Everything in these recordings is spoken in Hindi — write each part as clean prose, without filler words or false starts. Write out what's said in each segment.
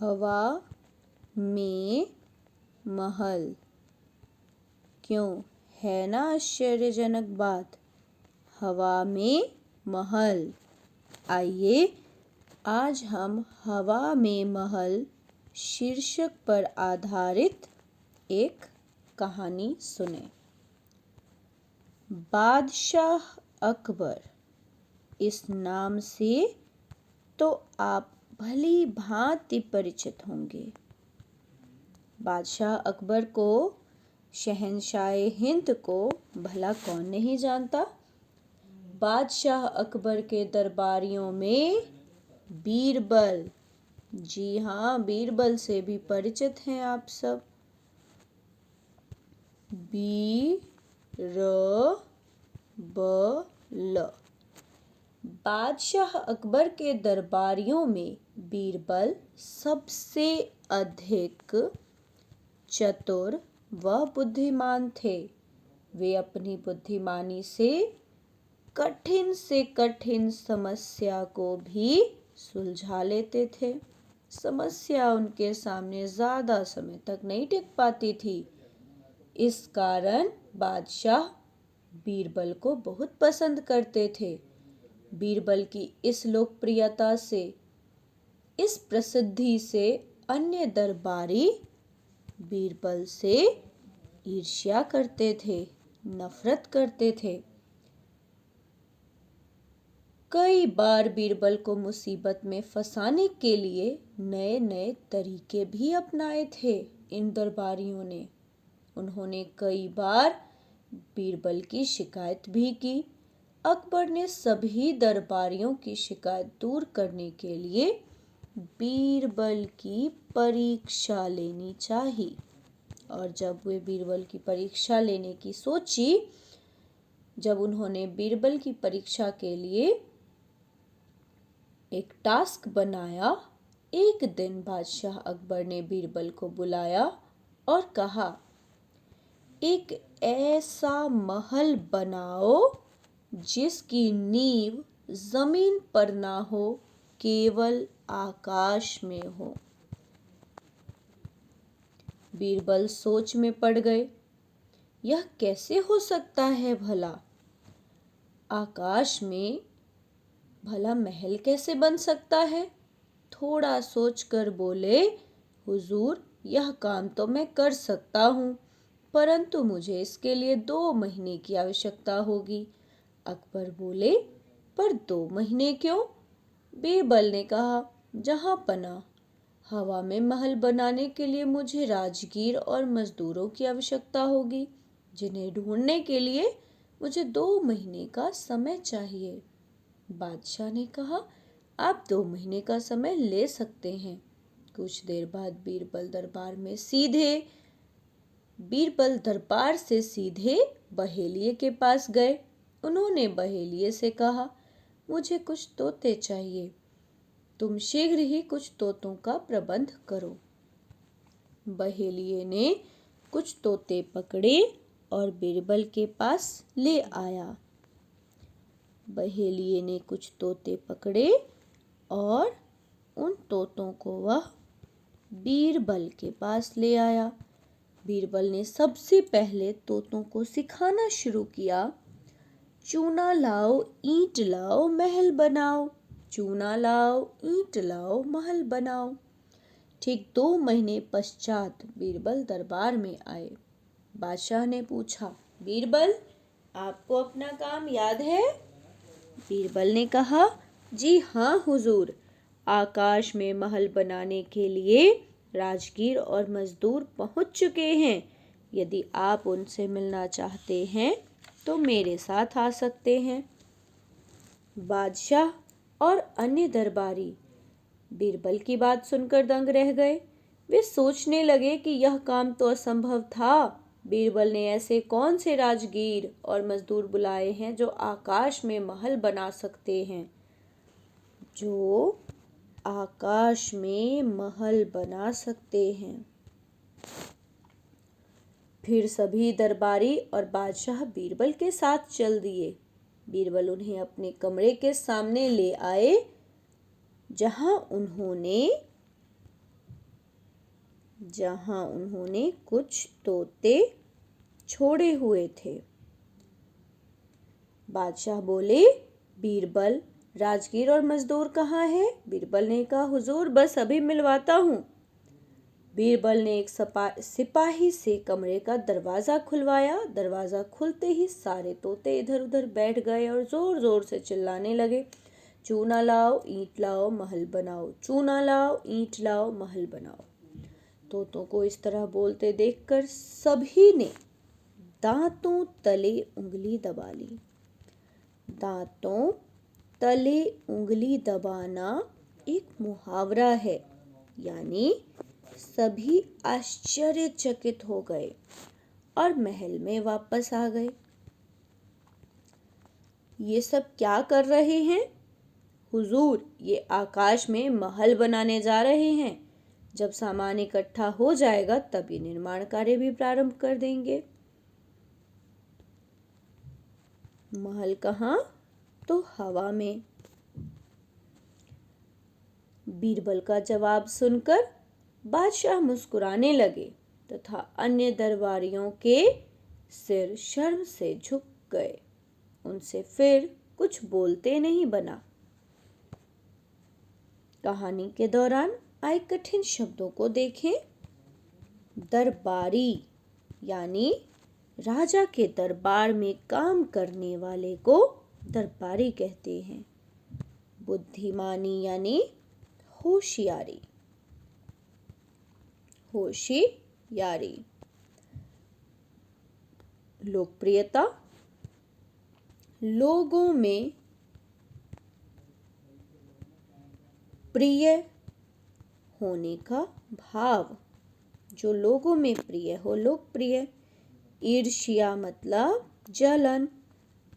हवा में महल। क्यों, है ना आश्चर्यजनक बात। हवा में महल। आइए आज हम हवा में महल शीर्षक पर आधारित एक कहानी सुने। बादशाह अकबर, इस नाम से तो आप भली भांति परिचित होंगे। बादशाह अकबर को, शहंशाहे हिंद को भला कौन नहीं जानता। बादशाह अकबर के दरबारियों में बीरबल, जी हाँ, बीरबल से भी परिचित हैं आप सब। बीरबल। बादशाह अकबर के दरबारियों में बीरबल सबसे अधिक चतुर व बुद्धिमान थे। वे अपनी बुद्धिमानी से कठिन समस्या को भी सुलझा लेते थे। समस्या उनके सामने ज्यादा समय तक नहीं टिक पाती थी। इस कारण बादशाह बीरबल को बहुत पसंद करते थे। बीरबल की इस लोकप्रियता से, इस प्रसिद्धि से अन्य दरबारी बीरबल से ईर्ष्या करते थे, नफरत करते थे। कई बार बीरबल को मुसीबत में फंसाने के लिए नए नए तरीके भी अपनाए थे इन दरबारियों ने। उन्होंने कई बार बीरबल की शिकायत भी की। अकबर ने सभी दरबारियों की शिकायत दूर करने के लिए बीरबल की परीक्षा लेनी चाहिए। और जब वे बीरबल की परीक्षा लेने की सोची, जब उन्होंने बीरबल की परीक्षा के लिए एक टास्क बनाया, एक दिन बादशाह अकबर ने बीरबल को बुलाया और कहा, एक ऐसा महल बनाओ जिसकी नींव जमीन पर ना हो, केवल आकाश में हो। बीरबल सोच में पड़ गए। यह कैसे हो सकता है भला? आकाश में भला महल कैसे बन सकता है? थोड़ा सोचकर बोले, हुजूर, यह काम तो मैं कर सकता हूँ, परंतु मुझे इसके लिए 2 महीने की आवश्यकता होगी। अकबर बोले, पर 2 महीने क्यों? बीरबल ने कहा, जहां पना, हवा में महल बनाने के लिए मुझे राजगीर और मजदूरों की आवश्यकता होगी, जिन्हें ढूंढने के लिए मुझे 2 महीने का समय चाहिए। बादशाह ने कहा, आप 2 महीने का समय ले सकते हैं। कुछ देर बाद बीरबल दरबार से सीधे बहेलिये के पास गए। उन्होंने बहेलिये से कहा, मुझे कुछ तोते चाहिए, तुम शीघ्र ही कुछ तोतों का प्रबंध करो। बहेलिये ने कुछ तोते पकड़े और बीरबल के पास ले आया। बहेलिये ने कुछ तोते पकड़े और उन तोतों को वह बीरबल के पास ले आया। बीरबल ने सबसे पहले तोतों को सिखाना शुरू किया, चूना लाओ, ईंट लाओ, महल बनाओ। चूना लाओ, ईंट लाओ, महल बनाओ। ठीक 2 महीने पश्चात बीरबल दरबार में आए। बादशाह ने पूछा, बीरबल, आपको अपना काम याद है? बीरबल ने कहा, जी हाँ हुजूर, आकाश में महल बनाने के लिए राजगीर और मजदूर पहुंच चुके हैं। यदि आप उनसे मिलना चाहते हैं तो मेरे साथ आ सकते हैं। बादशाह और अन्य दरबारी बीरबल की बात सुनकर दंग रह गए। वे सोचने लगे कि यह काम तो असंभव था। बीरबल ने ऐसे कौन से राजगीर और मजदूर बुलाए हैं जो आकाश में महल बना सकते हैं, जो आकाश में महल बना सकते हैं। फिर सभी दरबारी और बादशाह बीरबल के साथ चल दिए। बीरबल उन्हें अपने कमरे के सामने ले आए, जहां उन्होंने जहां उन्होंने कुछ तोते छोड़े हुए थे। बादशाह बोले, बीरबल, राजगीर और मजदूर कहाँ है? बीरबल ने कहा, हुजूर बस अभी मिलवाता हूँ। बीरबल ने एक सिपाही से कमरे का दरवाज़ा खुलवाया। दरवाज़ा खुलते ही सारे तोते इधर उधर बैठ गए और ज़ोर ज़ोर से चिल्लाने लगे, चूना लाओ, ईंट लाओ, महल बनाओ, चूना लाओ, ईंट लाओ, महल बनाओ। तोतों को इस तरह बोलते देखकर सभी ने दांतों तले उंगली दबा ली। दांतों तले उंगली दबाना एक मुहावरा है, यानी सभी आश्चर्यचकित हो गए और महल में वापस आ गए। ये सब क्या कर रहे हैं? हुजूर, ये आकाश में महल बनाने जा रहे हैं। जब सामान इकट्ठा हो जाएगा तब ये निर्माण कार्य भी प्रारंभ कर देंगे। महल कहाँ? तो हवा में। बीरबल का जवाब सुनकर बादशाह मुस्कुराने लगे तथा अन्य दरबारियों के सिर शर्म से झुक गए। उनसे फिर कुछ बोलते नहीं बना। कहानी के दौरान आए कठिन शब्दों को देखें। दरबारी यानी राजा के दरबार में काम करने वाले को दरबारी कहते हैं। बुद्धिमानी यानी होशियारी। होशियारी। लोकप्रियता, लोगों में प्रिय होने का भाव, जो लोगों में प्रिय हो, लोकप्रिय। ईर्ष्या मतलब जलन।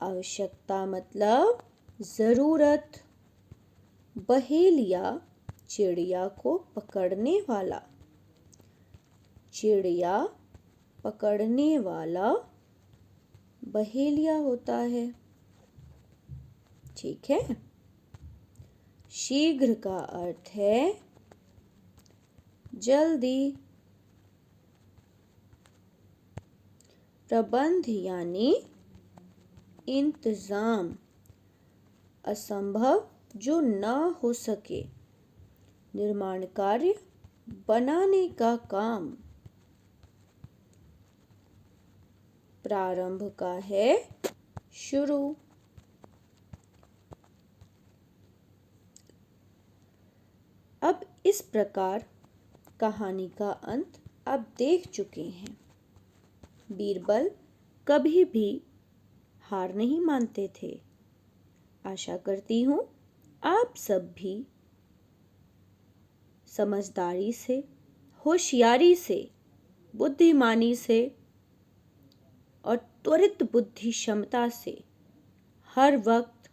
आवश्यकता मतलब जरूरत। बहेलिया, चिड़िया को पकड़ने वाला। चिड़िया पकड़ने वाला बहेलिया होता है। ठीक है। शीघ्र का अर्थ है जल्दी। प्रबंध यानी इंतजाम। असंभव जो ना हो सके। निर्माण कार्य, बनाने का काम। प्रारंभ का है शुरू। अब इस प्रकार कहानी का अंत आप देख चुके हैं। बीरबल कभी भी हार नहीं मानते थे। आशा करती हूँ आप सब भी समझदारी से, होशियारी से, बुद्धिमानी से और त्वरित बुद्धि क्षमता से हर वक्त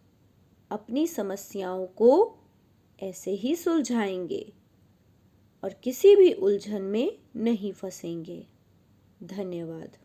अपनी समस्याओं को ऐसे ही सुलझाएंगे और किसी भी उलझन में नहीं फंसेंगे। धन्यवाद।